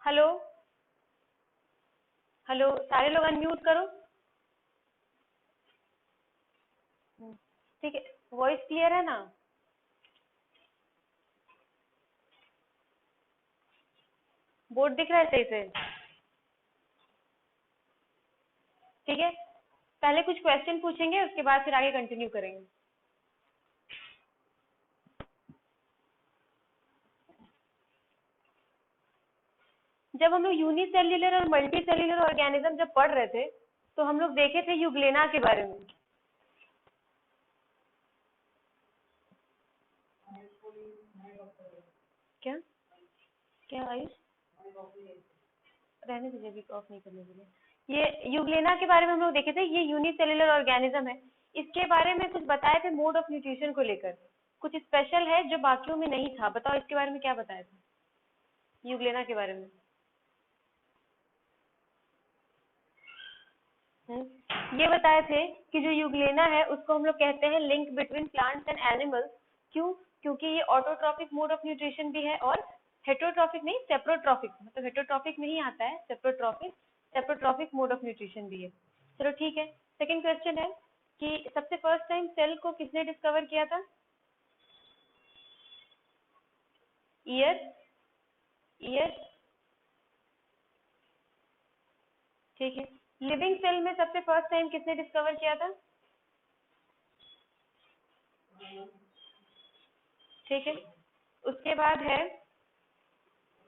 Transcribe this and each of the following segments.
Hello. Hello, सारे लोग unmute करो। ठीक है। वॉइस क्लियर है ना? बोर्ड दिख रहा है सही से? ठीक है। पहले कुछ क्वेश्चन पूछेंगे, उसके बाद फिर आगे कंटिन्यू करेंगे। जब हम लोग यूनिसेल्युलर और मल्टी सेल्युलर ऑर्गेनिज्म जब पढ़ रहे थे, तो हम लोग देखे थे यूग्लेना के बारे में। क्या क्या आयुष? रहने दीजिए, अभी ऑफ नहीं करने दीजिए। ये यूग्लेना के बारे में हम लोग देखे थे, ये यूनिसेल्युलर ऑर्गेनिज्म है। इसके बारे में कुछ बताए थे मोड ऑफ न्यूट्रिशन को लेकर। कुछ स्पेशल है जो बाकियों में नहीं था। बताओ इसके बारे में क्या बताया था यूग्लेना के बारे में। ये बताए थे कि जो यूग्लेना है उसको हम लोग कहते हैं link between plants and animals. क्यों? क्योंकि ये ऑटोट्रॉफिक मोड ऑफ न्यूट्रिशन भी है और हेटरोट्रॉफिक नहीं, सेप्रोट्रॉफिक, मतलब हेटरोट्रॉफिक में ही आता है, saprotrophic saprotrophic mode of nutrition भी है। चलो ठीक है। सेकंड क्वेश्चन है कि सबसे फर्स्ट टाइम सेल को किसने डिस्कवर किया था? ईयर। ईयर। ठीक है। लिविंग सेल में सबसे फर्स्ट टाइम किसने डिस्कवर किया था? ठीक है। उसके बाद है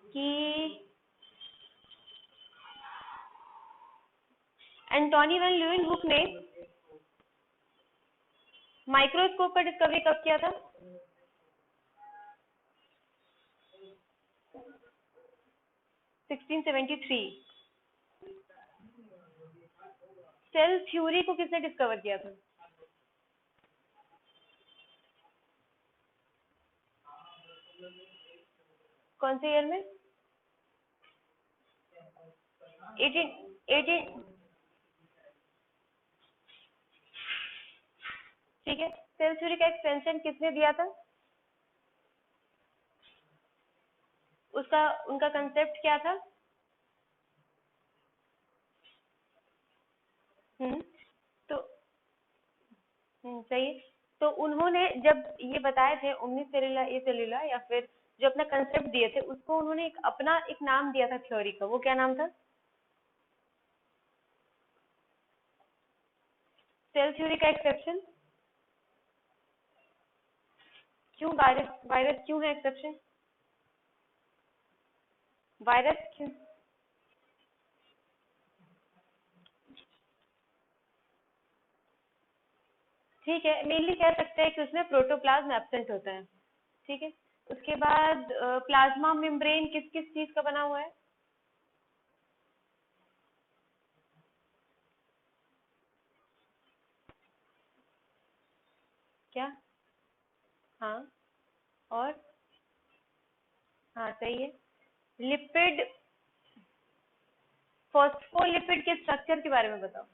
कि एंटोनी वैन ल्यूवेनहुक ने माइक्रोस्कोप का डिस्कवरी कब किया था? 1673। सेल थ्योरी को किसने डिस्कवर किया था? कौन से ईयर में? 18 ठीक है। सेल थ्योरी का एक्सटेंशन किसने दिया था? उसका उनका कंसेप्ट क्या था? हम्म तो सही है। तो उन्होंने जब ये बताए थे उन्नीस सेलुला ए सेलुला, या फिर जो अपना कंसेप्ट दिए थे उसको उन्होंने अपना एक नाम दिया था थ्योरी का। वो क्या नाम था? सेल थ्योरी का एक्सेप्शन। क्यों वायरस? वायरस क्यों है एक्सेप्शन? वायरस क्यों? ठीक है, मेनली कह सकते हैं कि उसमें प्रोटोप्लाज्म एब्सेंट होता है। ठीक है। उसके बाद प्लाज्मा मेम्ब्रेन किस किस चीज का बना हुआ है? क्या? हाँ। और? हाँ सही है। लिपिड, फॉस्फोलिपिड के स्ट्रक्चर के बारे में बताओ।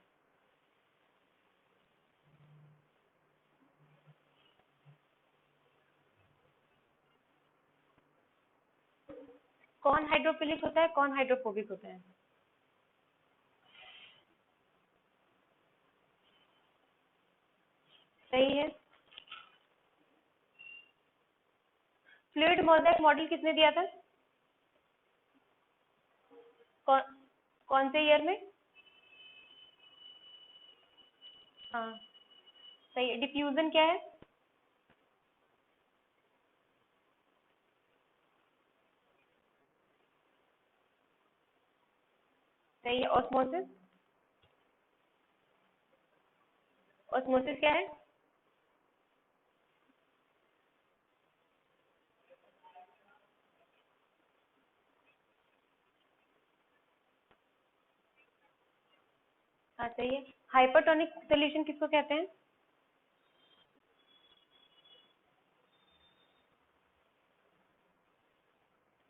कौन हाइड्रोफिलिक होता है, कौन हाइड्रोफोबिक होता है? सही है। फ्लूइड मोज़ेक मॉडल किसने दिया था? कौन कौन से ईयर में? हाँ सही है। डिफ्यूजन क्या है? सही है। ऑस्मोसिस? ऑस्मोसिस क्या है? हाँ सही है। हाइपरटोनिक सोल्यूशन किसको कहते हैं?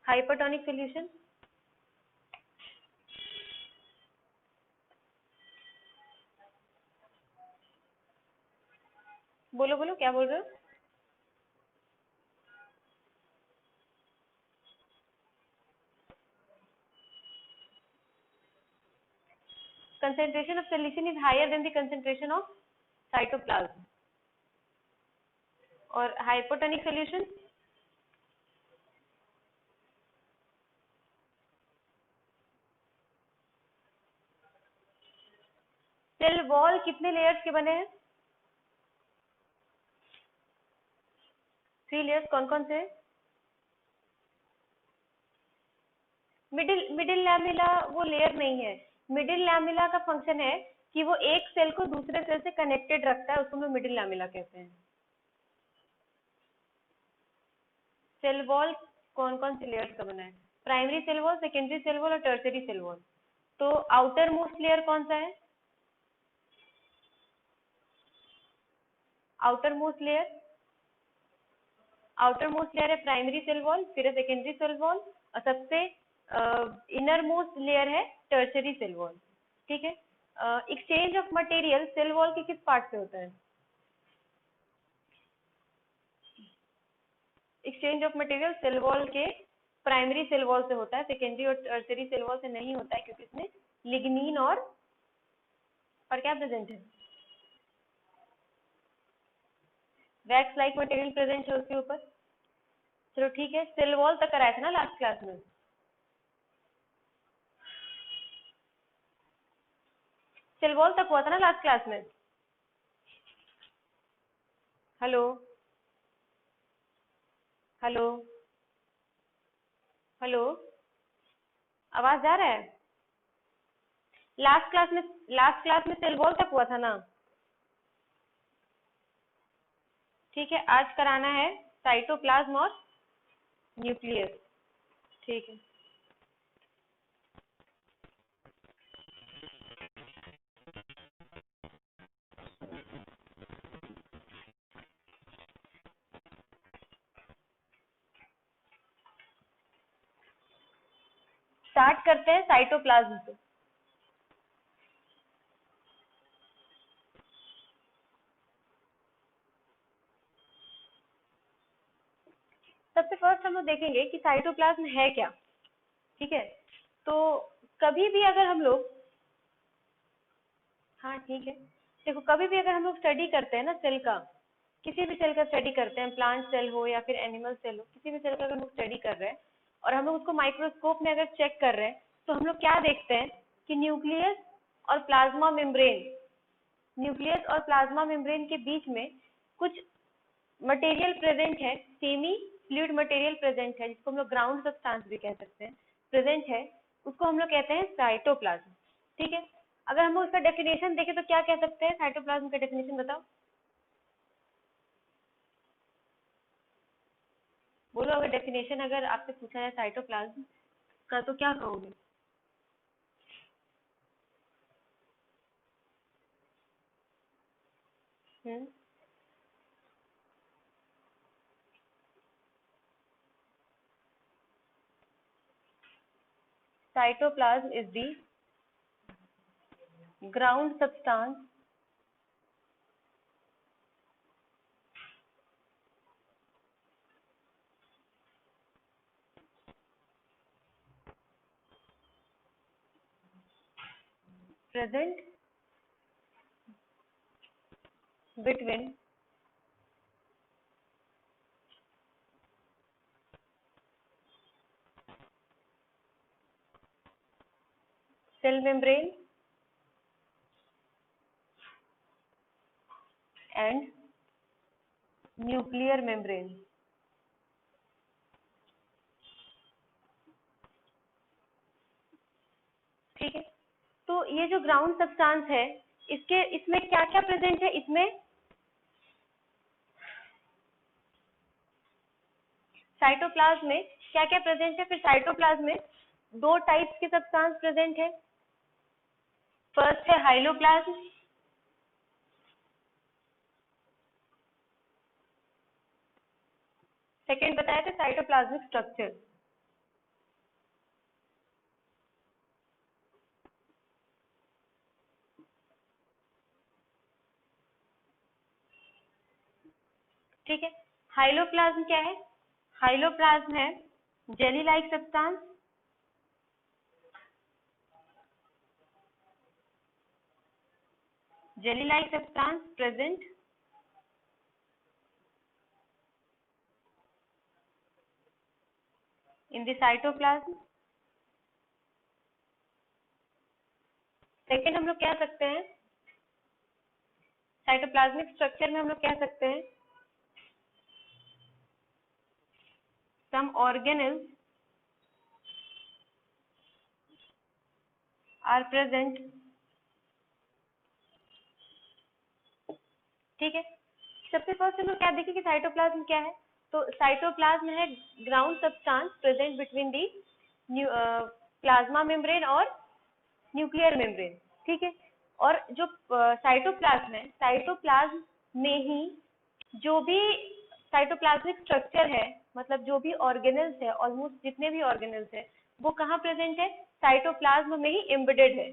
Hypertonic solution. बोलो बोलो, क्या बोल रहे हो? concentration of solution is higher than the concentration of cytoplasm. और hypotonic solution सेल वॉल कितने लेयर्स के बने हैं? 3 लेयर्स. कौन कौन से? मिडिल लैमेला वो लेयर नहीं है. मिडिल लैमेला का फंक्शन है कि वो एक सेल को दूसरे सेल से कनेक्टेड रखता है, उसको हम लोग मिडिल लैमेला कहते हैं. सेल वॉल कौन कौन से लेयर्स का बना है? Primary cell wall, secondary cell wall और टर्शियरी सेल वॉल. तो आउटर मोस्ट लेयर कौन सा है? आउटर मोस्ट लेयर है प्राइमरी सेल वॉल, फिर है सेकेंडरी सेल वॉल और सबसे इनर मोस्ट लेयर है टर्शियरी सेल वॉल. ठीक है. Exchange of material cell wall के किस पार्ट से होता है? Exchange of material cell wall के प्राइमरी सेल वॉल से होता है, सेकेंडरी और टर्शियरी सेल वॉल से नहीं होता है, क्योंकि इसमें लिग्निन और क्या प्रेजेंट है? वैक्स लाइक मटेरियल प्रेजेंट है उसके ऊपर. चलो ठीक है. सेल वॉल तक कराया था ना लास्ट क्लास में? सेल वॉल तक हुआ था ना लास्ट क्लास में? हेलो हेलो हेलो, आवाज जा रहा है? लास्ट क्लास में सेल वॉल तक हुआ था ना? ठीक है. आज कराना है साइटोप्लाज्म और न्यूक्लियस. ठीक है. स्टार्ट करते हैं साइटोप्लाज्म से. सबसे फर्स्ट हम लोग देखेंगे कि साइटोप्लाज्म है क्या. ठीक है. तो कभी भी अगर हम लोग, हाँ ठीक है, देखो कभी भी अगर हम लोग स्टडी करते हैं ना सेल का, किसी भी सेल का स्टडी करते हैं, प्लांट सेल हो या फिर एनिमल सेल हो, किसी भी सेल का अगर हम लोग स्टडी कर रहे हैं और हम लोग उसको माइक्रोस्कोप में अगर चेक कर रहे हैं, तो हम लोग क्या देखते हैं कि न्यूक्लियस और प्लाज्मा मेम्ब्रेन के बीच में कुछ मटेरियल प्रेजेंट है, सेमी फ्लूइड मटेरियल प्रेजेंट है, जिसको हम लोग ग्राउंड सब्सटेंस भी कह सकते हैं, प्रेजेंट है, उसको हम लोग कहते हैं साइटोप्लाज्म. ठीक है. अगर हम उसका डेफिनेशन देखें तो क्या कह सकते हैं? साइटोप्लाज्म का डेफिनेशन बताओ. बोलो, अगर डेफिनेशन अगर आपसे पूछा जाए साइटोप्लाज्म का तो क्या कहोगे? Cytoplasm is the ground substance present between cell membrane and nuclear membrane. ठीक है. तो ये जो ग्राउंड सब्सटेंस है, इसमें क्या क्या प्रेजेंट है? इसमें साइटोप्लाज्म में क्या क्या प्रेजेंट है? फिर साइटोप्लाज्म में दो टाइप्स के सब्सटेंस प्रेजेंट है. फर्स्ट है हाइलोप्लाज्म, सेकेंड बताया था साइटोप्लाज्मिक स्ट्रक्चर. ठीक है. हाइलोप्लाज्म क्या है? हाइलोप्लाज्म है jelly like substance jelly like substance present in the cytoplasm. Second हम लोग कह सकते हैं साइटोप्लाज्मिक स्ट्रक्चर में हम लोग कह सकते हैं some organelles are present. ठीक है, सबसे फर्स्ट हम लोग क्या देखें कि साइटोप्लाज्म क्या है. तो साइटोप्लाज्म है ground substance present between the plasma membrane और न्यूक्लियर मेम्ब्रेन. ठीक है, और जो साइटोप्लाज्म है, साइटोप्लाज्म में ही जो भी साइटोप्लाज्मिक स्ट्रक्चर है, मतलब जो भी ऑर्गेनल्स है, ऑलमोस्ट जितने भी ऑर्गेनल्स है वो कहाँ प्रेजेंट है, साइटोप्लाज्म में ही एम्बेडेड है.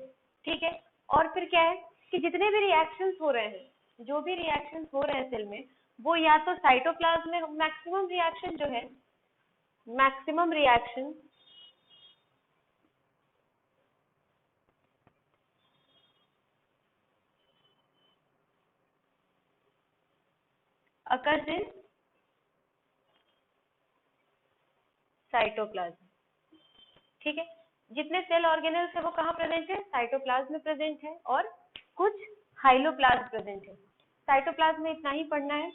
ठीक है, और फिर क्या है कि जितने भी रिएक्शंस हो रहे हैं, जो भी रिएक्शंस हो रहे हैं सेल में, वो या तो साइटोप्लाज्म में मैक्सिमम रिएक्शन जो है, maximum reaction occurs in cytoplasm. ठीक है, जितने सेल ऑर्गेनल्स है वो कहाँ प्रेजेंट है, साइटोप्लाज्म में प्रेजेंट है, और कुछ हाइलोप्लाज्म प्रेजेंट है. साइटोप्लाज्म में इतना ही पढ़ना है.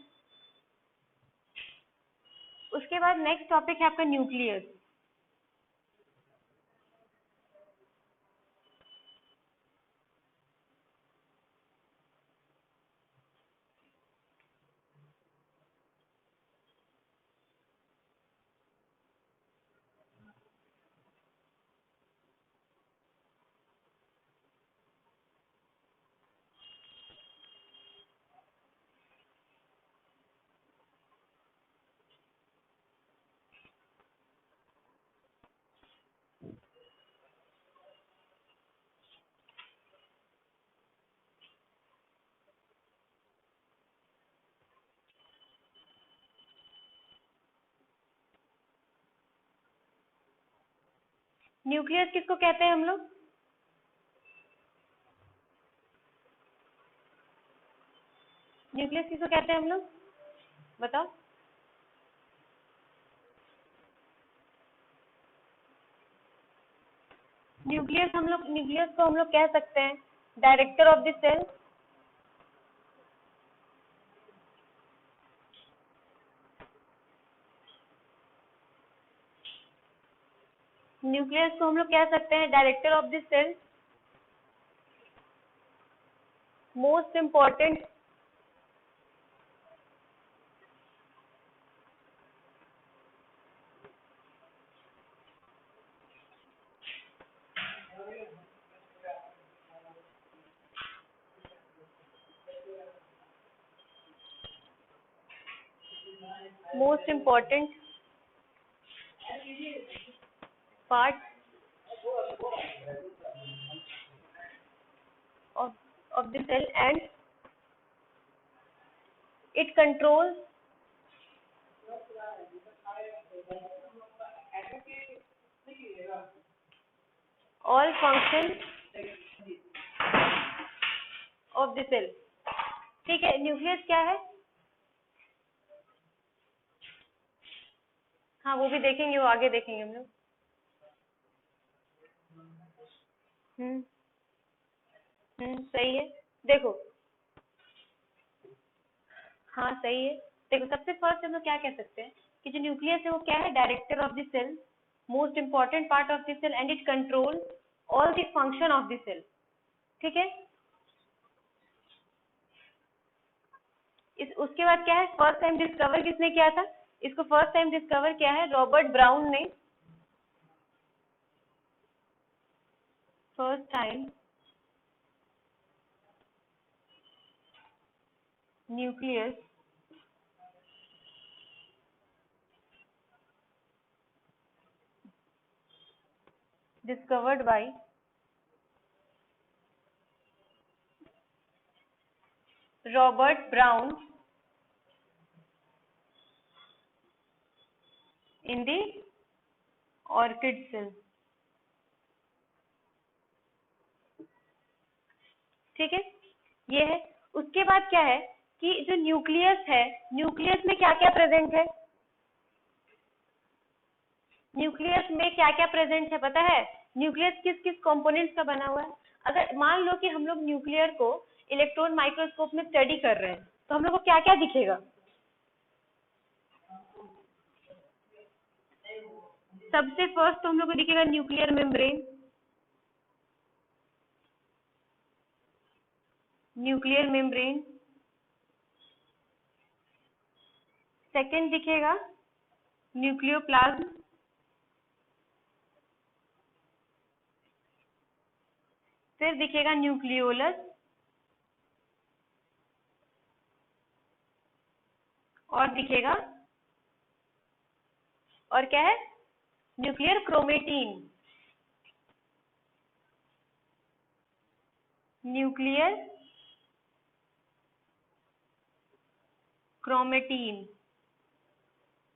उसके बाद नेक्स्ट टॉपिक है आपका न्यूक्लियस. न्यूक्लियस किसको कहते हैं हम लोग, न्यूक्लियस किसको कहते हैं हम लोग, बताओ. न्यूक्लियस को हम लोग कह सकते हैं director of the cell. Nucleus को हम लोग कह सकते हैं director of the cell, most important part of the cell, and it controls all functions of the cell. ठीक है, न्यूक्लियस क्या है, हाँ वो भी देखेंगे, वो आगे देखेंगे हम लोग. सही है. देखो, हाँ सही है. देखो, सबसे फर्स्ट हम लोग क्या कह सकते हैं कि जो न्यूक्लियस है वो क्या है, director of the cell, most important part of the cell, and it control all the function of the cell. ठीक है, उसके बाद क्या है, फर्स्ट टाइम डिस्कवर किसने किया था, इसको फर्स्ट टाइम डिस्कवर किया है रॉबर्ट ब्राउन ने. First time nucleus discovered by Robert Brown in the orchid cell. ठीक है, ये है। उसके बाद क्या है कि जो न्यूक्लियस है, न्यूक्लियस में क्या क्या प्रेजेंट है, न्यूक्लियस में क्या क्या प्रेजेंट है पता है? न्यूक्लियस किस किस कंपोनेंट्स का बना हुआ है? अगर मान लो कि हम लोग न्यूक्लियर को इलेक्ट्रॉन माइक्रोस्कोप में स्टडी कर रहे हैं तो हम लोग को क्या क्या दिखेगा? सबसे फर्स्ट तो हम लोग को दिखेगा nuclear membrane, nuclear membrane. Second दिखेगा न्यूक्लियोप्लाज्म, फिर दिखेगा न्यूक्लियोलस, और दिखेगा, और क्या है? Nuclear chromatin, nuclear chromatin.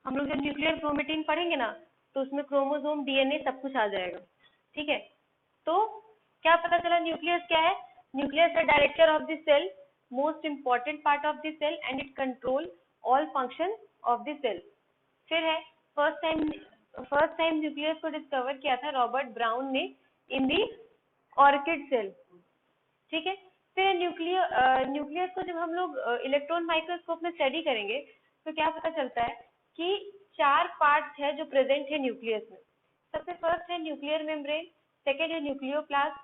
हम लोग जब न्यूक्लियर क्रोमेटीन पढ़ेंगे ना तो उसमें क्रोमोसोम, डीएनए सब कुछ आ जाएगा। ठीक है, तो क्या पता चला? न्यूक्लियस क्या है? न्यूक्लियस है director of the cell, most important part of the cell and it control all function of the cell. फिर है फर्स्ट टाइम न्यूक्लियस को डिस्कवर किया था रॉबर्ट ब्राउन ने इन दी ऑर्किड सेल। ठीक है, फिर न्यूक्लियस को जब हम लोग इलेक्ट्रॉन माइक्रोस्कोप में स्टडी करेंगे तो क्या पता चलता है कि 4 पार्ट्स है जो प्रेजेंट है न्यूक्लियस में। सबसे फर्स्ट है न्यूक्लियर मेम्ब्रेन, सेकेंड है न्यूक्लियोप्लास्ट,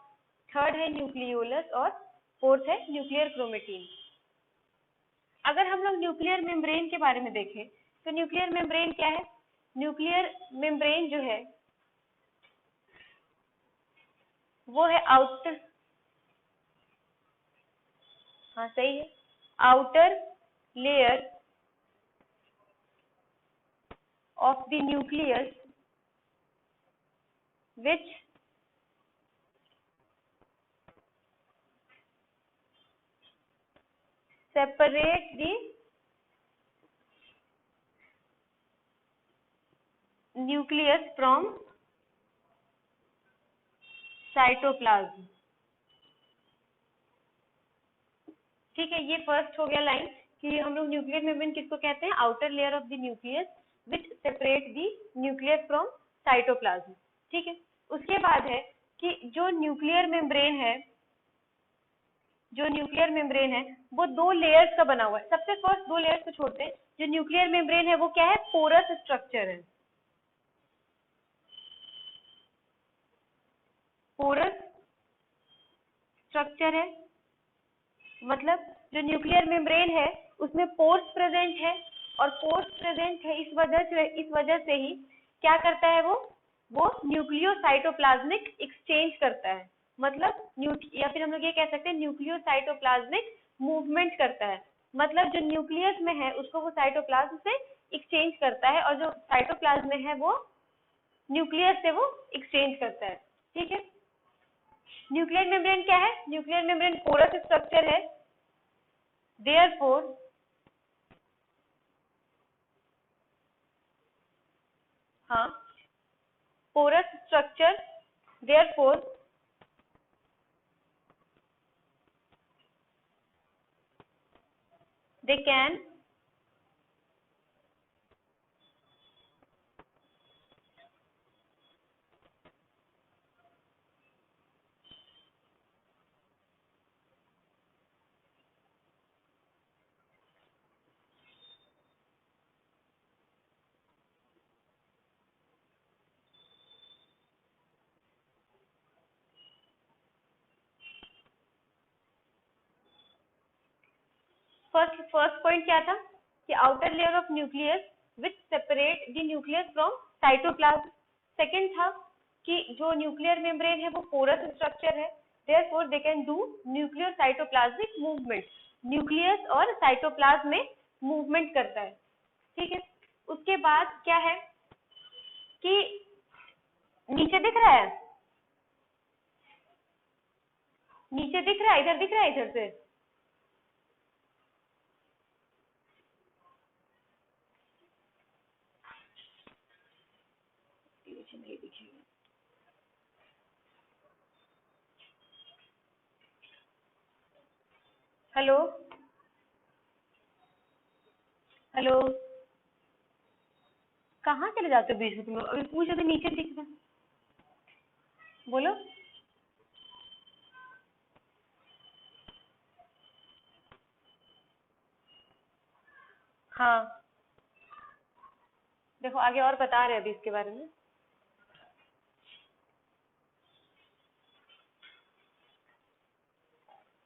थर्ड है न्यूक्लियोलस और फोर्थ है न्यूक्लियर क्रोमेटीन। अगर हम लोग न्यूक्लियर मेम्ब्रेन के बारे में देखें तो न्यूक्लियर मेम्ब्रेन क्या है? न्यूक्लियर मेम्ब्रेन जो है वो है आउटर, हाँ सही है, outer layer of the nucleus which separate the nucleus from cytoplasm। ठीक है, ये फर्स्ट हो गया लाइन कि हम लोग न्यूक्लियर मेम्ब्रेन किसको कहते हैं? Outer layer of the nucleus which separate the nucleus from cytoplasm. ठीक है, उसके बाद है कि जो न्यूक्लियर मेम्ब्रेन है, जो न्यूक्लियर मेम्ब्रेन है वो 2 लेयर्स का बना हुआ है। सबसे फर्स्ट 2 लेयर्स को छोड़ते हैं। जो न्यूक्लियर मेम्ब्रेन है वो क्या है? पोरस स्ट्रक्चर है, पोरस स्ट्रक्चर है। मतलब जो न्यूक्लियर मेम्ब्रेन है उसमें पोर्स प्रेजेंट है, और पोर्स प्रेजेंट है इस वजह से ही क्या करता है वो न्यूक्लियोसाइटोप्लाज्मिक एक्सचेंज करता है। मतलब या फिर हम लोग ये कह सकते हैं न्यूक्लियोसाइटोप्लाज्मिक मूवमेंट करता है। मतलब जो न्यूक्लियस में है उसको वो साइटोप्लाज्म से एक्सचेंज करता है, और जो साइटोप्लाज्म में है वो न्यूक्लियस से वो एक्सचेंज करता है। ठीक है, न्यूक्लियर मेम्ब्रेन क्या है? न्यूक्लियर मेम्ब्रेन पोरस स्ट्रक्चर है, therefore हाँ, porous structure, therefore they can first point क्या था कि outer layer of nucleus which separate the nucleus from cytoplasm. Second था कि जो न्यूक्लियर मेम्ब्रेन है वो पोरस स्ट्रक्चर है, therefore they can do nucleocytoplasmic movement, nucleus और साइटोप्लाज्म में मूवमेंट करता है। ठीक है, उसके बाद क्या है कि नीचे दिख रहा है, नीचे दिख रहा है, इधर दिख रहा है, इधर से नहीं दिखेगा। हेलो हेलो, कहाँ चले जाते हो बीच में तुम लोग? अभी पूछो तो नीचे दिख रहा, बोलो। हाँ, देखो आगे और बता रहे हैं अभी इसके बारे में।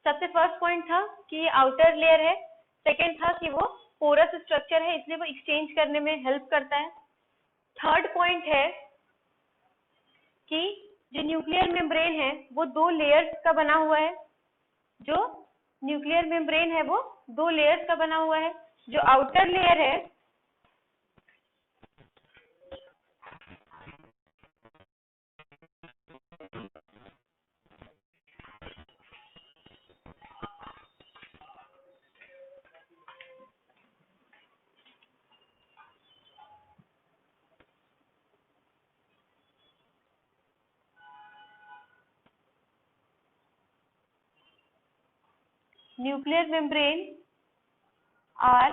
सबसे फर्स्ट पॉइंट था कि ये आउटर लेयर है, सेकंड था कि वो पोरस स्ट्रक्चर है इसलिए वो एक्सचेंज करने में हेल्प करता है। थर्ड पॉइंट है कि जो न्यूक्लियर मेम्ब्रेन है वो दो लेयर्स का बना हुआ है। जो न्यूक्लियर मेम्ब्रेन है वो दो लेयर्स का बना हुआ है। जो आउटर लेयर है nuclear membrane are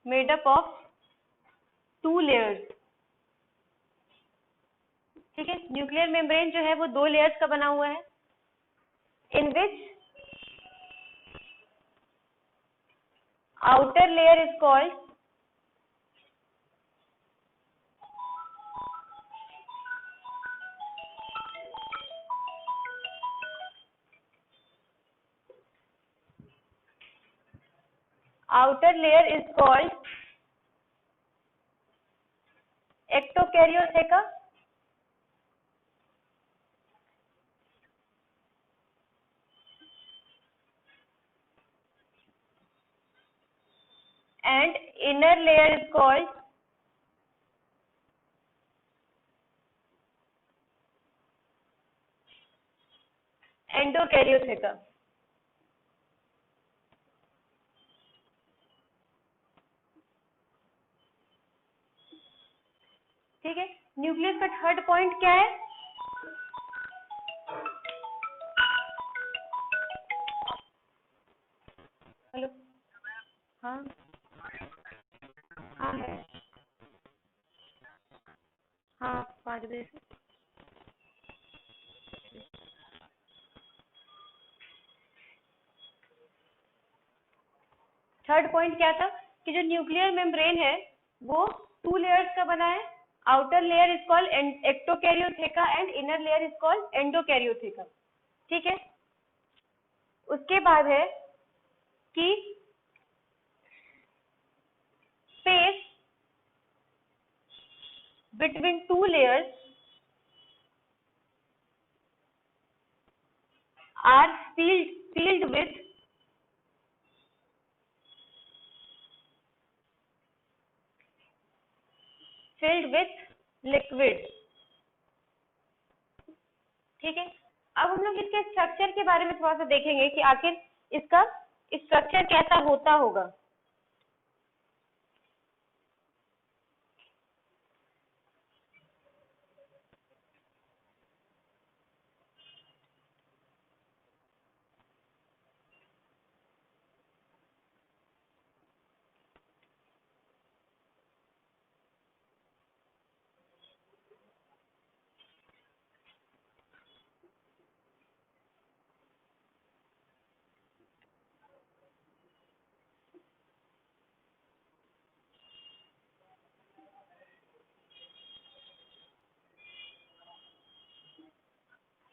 made up of two layers। ठीक है, न्यूक्लियर मेम्ब्रेन जो है वो दो लेयर्स का बना हुआ है। In which outer layer is called ectokaryotheca and inner layer is called endokaryotheca। ठीक है, न्यूक्लियस का थर्ड पॉइंट क्या है? हेलो, हाँ हाँ है, हाँ 5 बजे से। थर्ड पॉइंट क्या था कि जो न्यूक्लियर मेम्ब्रेन है वो टू लेयर्स का बना है। Outer layer is called ectokaryotheca and inner layer is called endokaryotheca. ठीक है, उसके बाद है कि space between two layers are filled with liquid. ठीक है, अब हम लोग इसके स्ट्रक्चर के बारे में थोड़ा सा देखेंगे कि आखिर इसका स्ट्रक्चर कैसा होता होगा।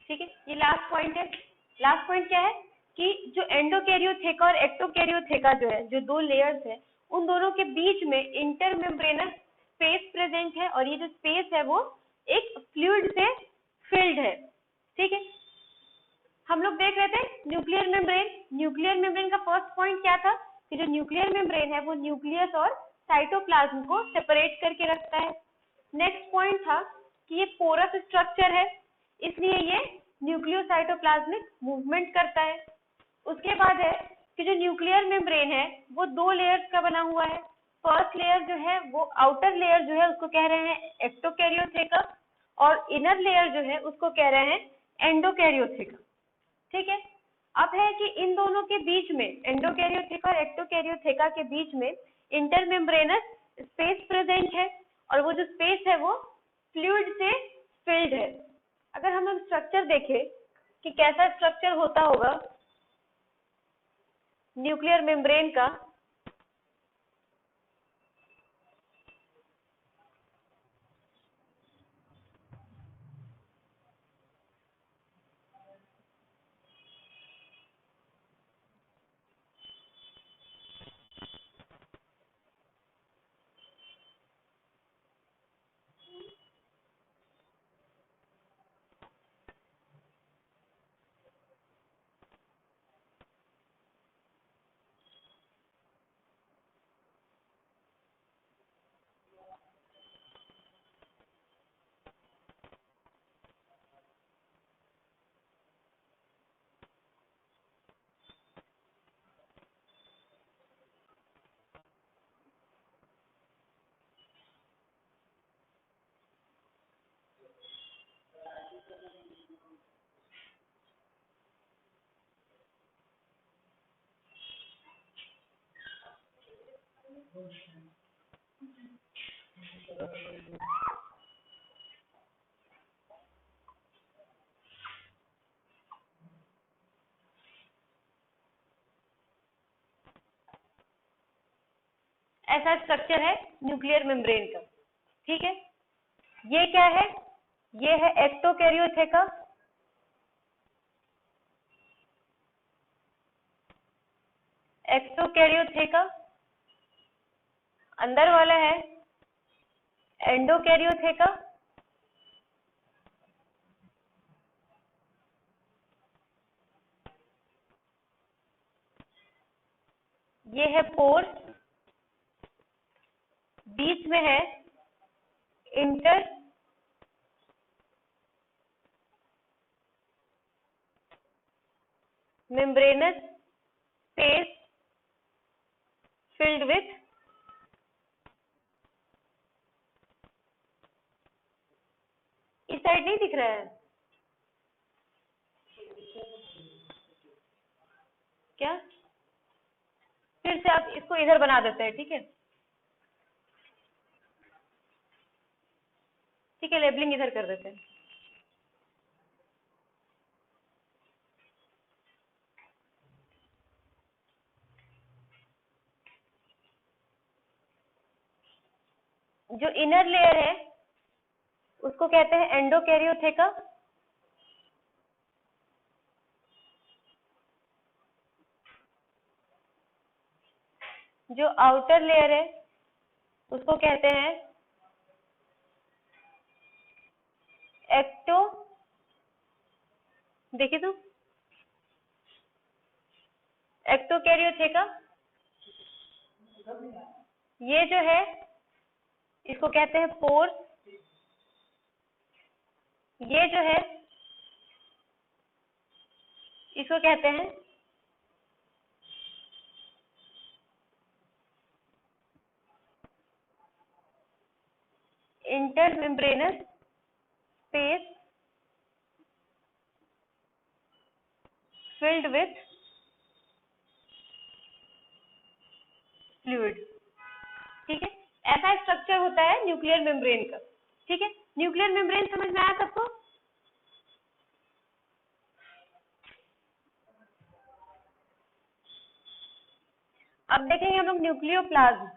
ठीक है, ये लास्ट पॉइंट है। लास्ट पॉइंट क्या है कि जो एंडोकैरियोथेका और एक्टोकैरियोथेका जो है, जो दो लेयर्स है, उन दोनों के बीच में इंटरमेम्ब्रेनस स्पेस प्रेजेंट है और ये जो स्पेस है वो एक फ्लूइड से फिल्ड है। ठीक है, हम लोग देख रहे थे न्यूक्लियर मेम्ब्रेन। न्यूक्लियर मेम्ब्रेन का फर्स्ट पॉइंट क्या था कि जो न्यूक्लियर मेम्ब्रेन है वो न्यूक्लियस और साइटोप्लाज्म को सेपरेट करके रखता है। नेक्स्ट पॉइंट था कि ये पोरस स्ट्रक्चर है इसलिए ये न्यूक्लियोसाइटोप्लाज्मिक मूवमेंट करता है। उसके बाद है कि जो न्यूक्लियर मेम्ब्रेन है वो दो लेयर्स का बना हुआ है। फर्स्ट लेयर जो है वो आउटर लेयर जो है उसको कह रहे हैं एक्टोकैरियोथेका और इनर लेयर जो है उसको कह रहे हैं एंडोकैरियोथेका। ठीक है, अब है कि इन दोनों के बीच में, एंडोकैरियोथेका और एक्टोकैरियोथेका के बीच में इंटरमेम्ब्रेनस स्पेस प्रेजेंट है, और वो जो स्पेस है वो फ्लूइड से फिल्ड है। अगर हम स्ट्रक्चर देखें कि कैसा स्ट्रक्चर होता होगा न्यूक्लियर मेम्ब्रेन का, ऐसा स्ट्रक्चर है न्यूक्लियर मेम्ब्रेन का। ठीक है, ये क्या है? ये है एक्टोकैरियोथेका, एक्टोकैरियोथेका। अंदर वाला है एंडोकैरियोथेका, ये है पोर्स, बीच में है inter membranes space filled with, इस साइड नहीं दिख रहा है क्या? फिर से आप इसको इधर बना देते हैं, ठीक है? ठीक है, लेबलिंग इधर कर देते हैं। जो इनर लेयर है उसको कहते हैं एंडोकैरियोथेका, जो आउटर लेयर है उसको कहते हैं एक्टो, देखिए तो, एक्टोकैरियोथेका। ये जो है इसको कहते हैं पोर्स, ये जो है इसको कहते हैं intermembranous space filled with fluid. ठीक है, ऐसा स्ट्रक्चर होता है न्यूक्लियर मेम्ब्रेन का। ठीक है, न्यूक्लियर मेम्ब्रेन समझ में आया सबको? अब देखेंगे हम लोग न्यूक्लियोप्लाज्म।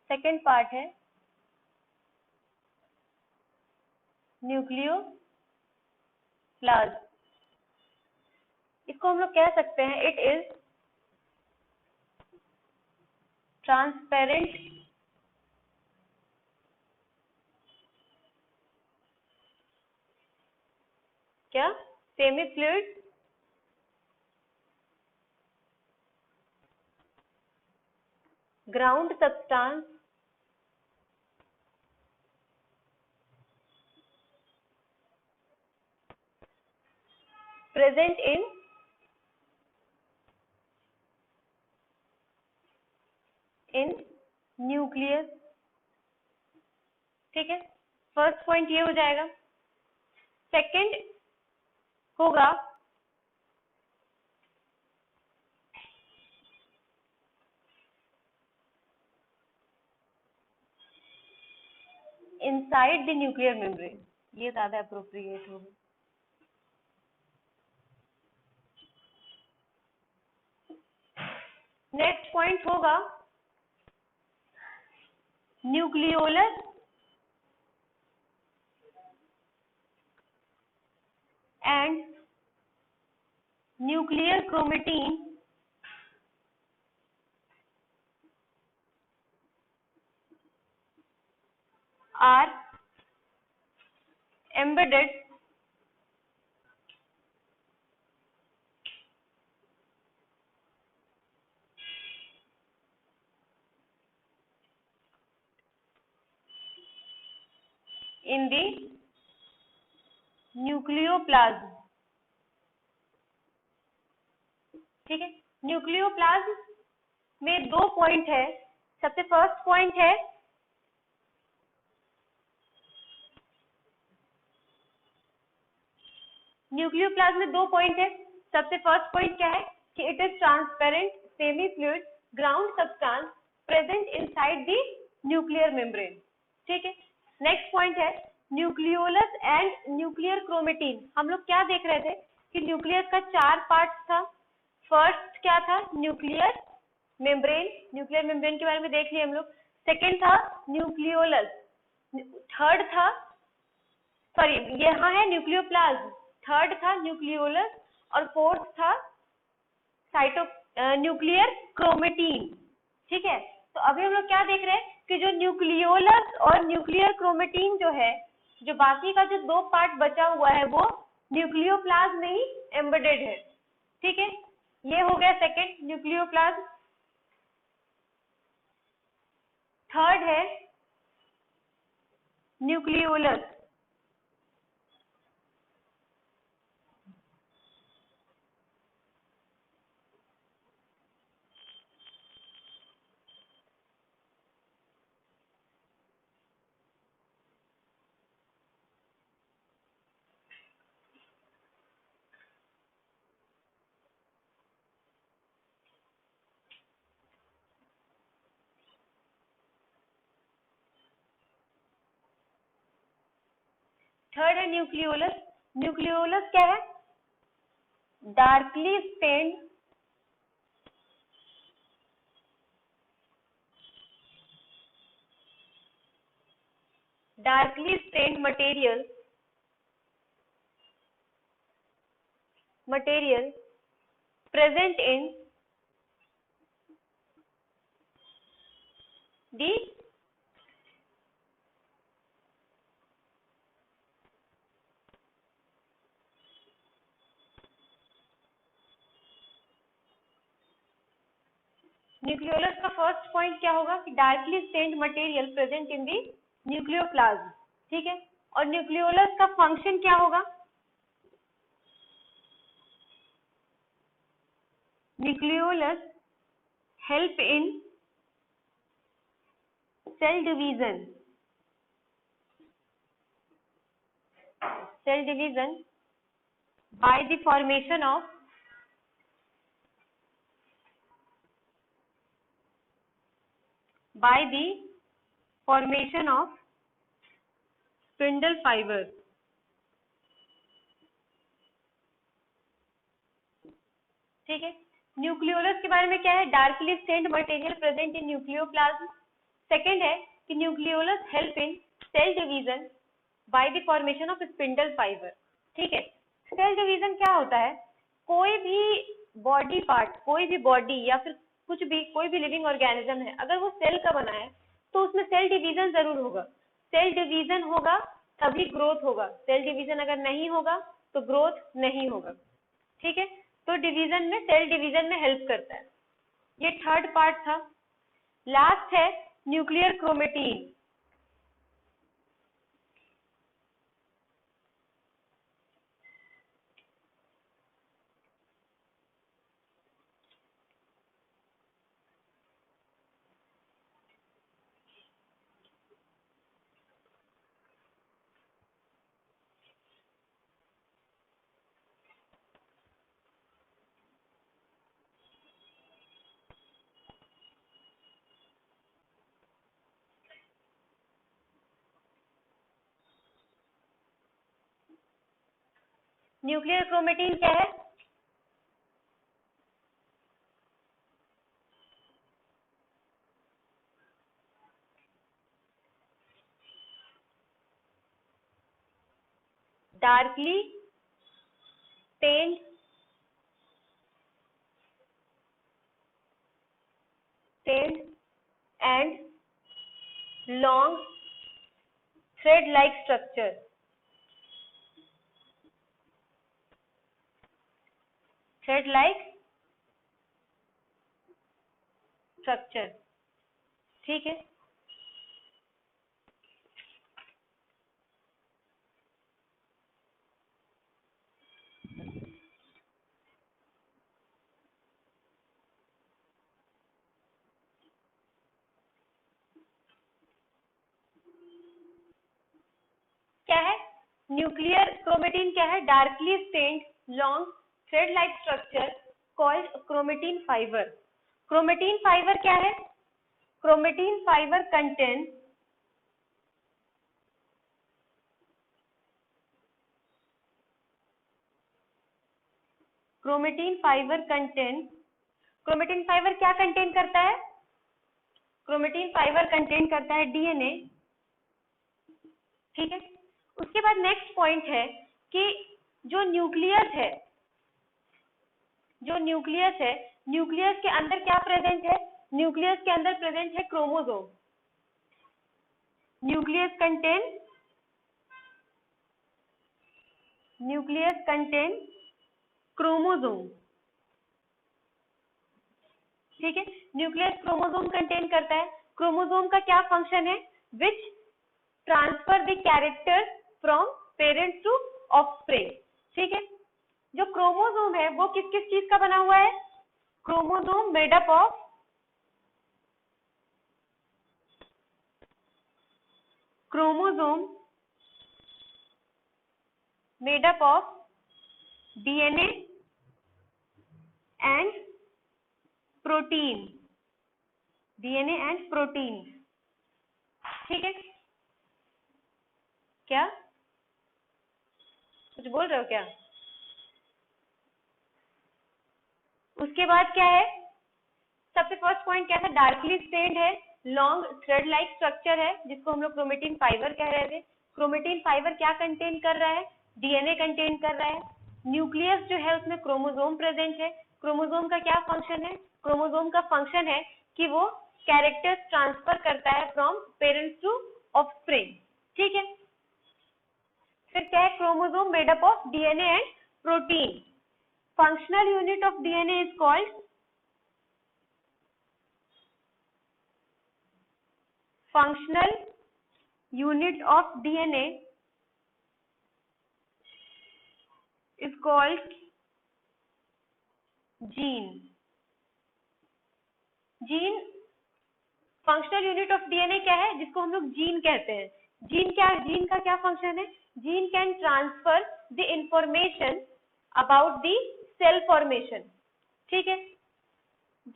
सेकेंड पार्ट है न्यूक्लियोप्लास्ट, इसको हम लोग कह सकते हैं इट इज ट्रांसपेरेंट क्या semi fluid ground substance present in nucleus. ठीक है, फर्स्ट पॉइंट ये हो जाएगा। सेकंड होगा इनसाइड द न्यूक्लियर मेम्ब्रेन, ये ज्यादा अप्रोप्रिएट होगा। नेक्स्ट पॉइंट होगा nucleolus and nuclear chromatin are embedded in the nucleoplasm. ठीक है, न्यूक्लियोप्लाज्म में दो पॉइंट है। सबसे फर्स्ट पॉइंट है न्यूक्लियोप्लाज्म में दो पॉइंट है। सबसे फर्स्ट पॉइंट क्या है कि it is transparent semi fluid ground substance present inside the nuclear membrane. ठीक है, नेक्स्ट पॉइंट है न्यूक्लियोलस एंड न्यूक्लियर क्रोमेटिन। हम लोग क्या देख रहे थे कि न्यूक्लियस का चार पार्ट था। फर्स्ट क्या था, न्यूक्लियर मेम्ब्रेन, न्यूक्लियर मेम्ब्रेन के बारे में देख लिए हम लोग। सेकेंड था न्यूक्लियोलस, थर्ड था, सॉरी यहाँ है न्यूक्लियोप्लाज्म, थर्ड था न्यूक्लियोलस और फोर्थ था न्यूक्लियर क्रोमेटिन। ठीक है, तो अभी हम लोग क्या देख रहे हैं कि जो न्यूक्लियोलस और न्यूक्लियर क्रोमेटिन जो है, जो बाकी का जो दो पार्ट बचा हुआ है वो न्यूक्लियोप्लाज्म में ही एम्बेडेड है। ठीक है, ये हो गया सेकेंड न्यूक्लियोप्लाज्म। थर्ड है न्यूक्लियोलस। थर्ड है न्यूक्लियोलस। न्यूक्लियोलस क्या है, darkly stained material present in the nucleolus का फर्स्ट पॉइंट क्या होगा कि darkly stained material present in the nucleoplasm. ठीक है, और न्यूक्लियोलस का फंक्शन क्या होगा, nucleolus help in cell division by the formation of spindle fibre. ठीक है, न्यूक्लियोलस के बारे में क्या है, darkly stained material present in nucleoplasm. Second है कि nucleolus help in cell division by the formation of spindle fibre. ठीक है, सेल डिवीजन क्या होता है, कोई भी बॉडी पार्ट, कोई भी बॉडी या फिर कुछ भी, कोई भी लिविंग ऑर्गेनिज्म है, अगर वो सेल का बना है तो उसमें सेल डिवीजन जरूर होगा। सेल डिवीजन होगा तभी ग्रोथ होगा, सेल डिवीजन अगर नहीं होगा तो ग्रोथ नहीं होगा। ठीक है, तो डिवीजन में, सेल डिवीजन में हेल्प करता है। ये थर्ड पार्ट था। लास्ट है न्यूक्लियर क्रोमेटिन। न्यूक्लियर क्रोमेटिन क्या है? Darkly stained and long thread-like structure. Thread-like structure. ठीक है, क्या है न्यूक्लियर क्रोमेटिन? क्या है? Darkly stained long thread like structure called chromatin fibre. Chromatin fibre क्या है? Chromatin fibre contain chromatin fibre क्या कंटेन करता है? क्रोमेटिन फाइबर कंटेन करता है डीएनए। ठीक है, उसके बाद नेक्स्ट पॉइंट है कि जो न्यूक्लियस है, न्यूक्लियस के अंदर क्या प्रेजेंट है? न्यूक्लियस के अंदर प्रेजेंट है क्रोमोसोम। Nucleus contain chromosome. ठीक है, न्यूक्लियस क्रोमोसोम कंटेन करता है। क्रोमोसोम का क्या फंक्शन है? Which transfer the character from parents to offspring. ठीक है, जो क्रोमोसोम है वो किस किस चीज का बना हुआ है? Chromosome made up of DNA and protein. ठीक है, क्या कुछ बोल रहे हो क्या? उसके बाद क्या है? सबसे फर्स्ट पॉइंट क्या था? डार्कली स्टेन्ड है, लॉन्ग थ्रेड लाइक स्ट्रक्चर है, जिसको हम लोग क्रोमेटिन फाइबर कह रहे थे। क्रोमेटिन फाइबर क्या कंटेन कर रहा है? डीएनए कंटेन कर रहा है। न्यूक्लियस जो है उसमें क्रोमोसोम प्रेजेंट है। क्रोमोसोम का क्या फंक्शन है? क्रोमोसोम का फंक्शन है कि वो कैरेक्टर्स ट्रांसफर करता है फ्रॉम पेरेंट्स टू ऑफस्प्रिंग। ठीक है, फिर क्या है? Chromosome made up of DNA and protein. Functional unit of DNA is called functional unit of DNA is called gene. Gene functional unit of DNA क्या है? जिसको हम लोग जीन कहते हैं। जीन का क्या फंक्शन है? Gene can transfer the information about the cell formation. ठीक है,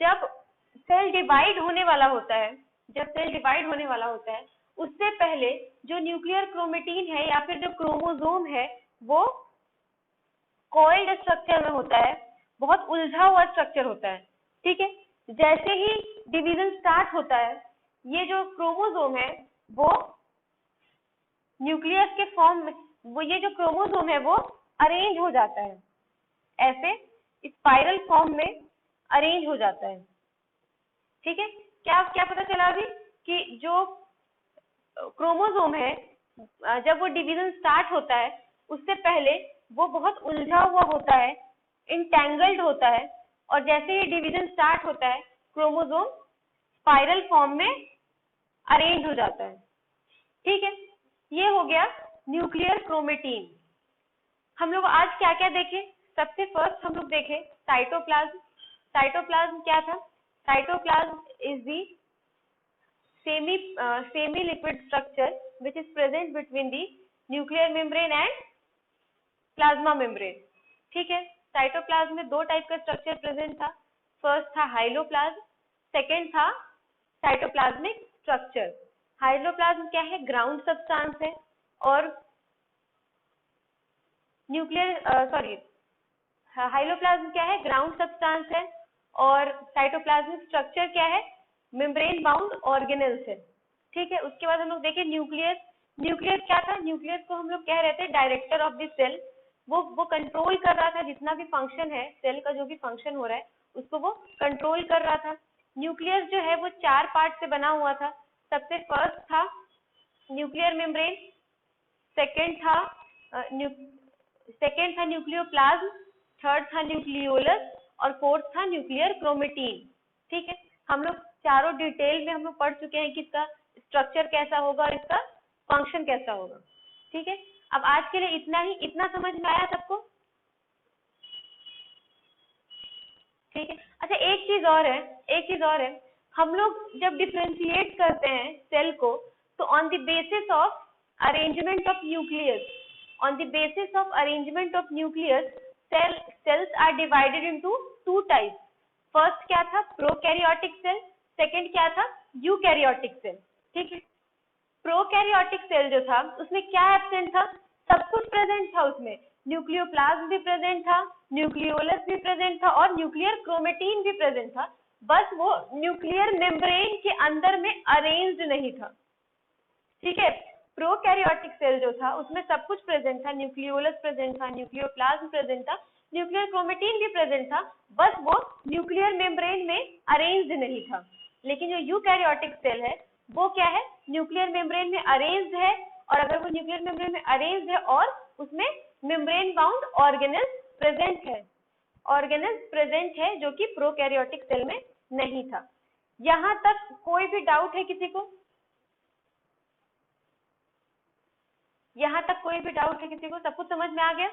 जब सेल डिवाइड होने वाला होता है, उससे पहले जो न्यूक्लियर क्रोमेटिन है या फिर जो क्रोमोसोम है वो कॉइल्ड स्ट्रक्चर में होता है, बहुत उलझा हुआ स्ट्रक्चर होता है। ठीक है, जैसे ही डिवीजन स्टार्ट होता है, ये जो क्रोमोसोम है वो न्यूक्लियस के फॉर्म में वो ये जो क्रोमोसोम है वो अरेंज हो जाता है, ऐसे स्पाइरल फॉर्म में अरेंज हो जाता है। ठीक है, क्या क्या पता चला अभी कि जो क्रोमोसोम है जब वो डिवीजन स्टार्ट होता है उससे पहले वो बहुत उलझा हुआ होता है, इंटेंगल्ड होता है, और जैसे ही डिवीजन स्टार्ट होता है क्रोमोसोम स्पाइरल फॉर्म में अरेंज हो जाता है। ठीक है, ये हो गया न्यूक्लियर क्रोमेटीन। हम लोग आज क्या क्या देखे? सबसे फर्स्ट हम लोग देखे साइटोप्लाज्म। साइटोप्लाज्म क्या था? Cytoplasm is the semi liquid structure which is present between the nuclear membrane and plasma membrane। ठीक है, साइटोप्लाज्म में दो टाइप का स्ट्रक्चर प्रेजेंट था। फर्स्ट था हाइलोप्लाज्म, सेकेंड था साइटोप्लाज्मिक स्ट्रक्चर। हाइलोप्लाज्म क्या है? ग्राउंड सब्सटेंस है, और हाइलोप्लाज्म क्या है? ग्राउंड सब्सटेंस है, और साइटोप्लाज्मिक स्ट्रक्चर क्या है? मेम्ब्रेन बाउंड ऑर्गेनेल्स है। ठीक है, उसके बाद हम लोग देखें न्यूक्लियस। न्यूक्लियस क्या था? न्यूक्लियस को हम लोग कह रहे थे डायरेक्टर ऑफ द सेल। वो कंट्रोल कर रहा था जितना भी फंक्शन है, सेल का जो भी फंक्शन हो रहा है उसको वो कंट्रोल कर रहा था। न्यूक्लियस जो है वो 4 पार्ट से बना हुआ था। सबसे फर्स्ट था न्यूक्लियर मेम्ब्रेन, सेकेंड था न्यूक्लियोप्लाज्म, थर्ड था न्यूक्लियोलस, और फोर्थ था न्यूक्लियर क्रोमेटीन। ठीक है, हम लोग चारों डिटेल में हम लोग पढ़ चुके हैं कि इसका स्ट्रक्चर कैसा होगा और इसका फंक्शन कैसा होगा। ठीक है, अब आज के लिए इतना ही। इतना समझ में आया सबको? ठीक है, अच्छा एक चीज और है, हम लोग जब डिफ्रेंशिएट करते हैं सेल को तो on the basis of arrangement of nucleus, cells are divided into two types। First क्या था? प्रोकैरियोटिक सेल, सेकंड क्या था? Eukaryotic cell. ठीक है, प्रोकैरियोटिक सेल जो था उसमें क्या एब्सेंट था? सब कुछ प्रेजेंट था उसमें। न्यूक्लियोप्लाज्म भी प्रेजेंट था, न्यूक्लियोलस भी प्रेजेंट था, और न्यूक्लियर क्रोमेटीन भी प्रेजेंट था, बस वो न्यूक्लियर मेम्ब्रेन के अंदर में अरेंज्ड नहीं था। ठीक है, प्रोकैरियोटिक सेल जो था उसमें सब कुछ प्रेजेंट था, न्यूक्लियोलस प्रेजेंट था, न्यूक्लियोप्लाज्म प्रेजेंट था, न्यूक्लियर क्रोमेटीन भी प्रेजेंट था, बस वो न्यूक्लियर मेम्ब्रेन में अरेंज्ड नहीं था। लेकिन जो यूकैरियोटिक सेल है वो क्या है? न्यूक्लियर मेम्ब्रेन में अरेंज्ड है, और अगर वो न्यूक्लियर मेम्ब्रेन में अरेंज्ड है और उसमें मेम्ब्रेन बाउंड ऑर्गेनेल्स प्रेजेंट है जो कि प्रोकैरियोटिक सेल में नहीं था। यहां तक कोई भी डाउट है किसी को? यहाँ तक कोई भी डाउट है किसी को? सब कुछ समझ में आ गया?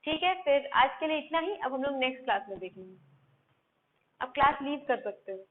ठीक है, फिर आज के लिए इतना ही। अब हम लोग नेक्स्ट क्लास में देखेंगे। अब क्लास लीव कर सकते हो।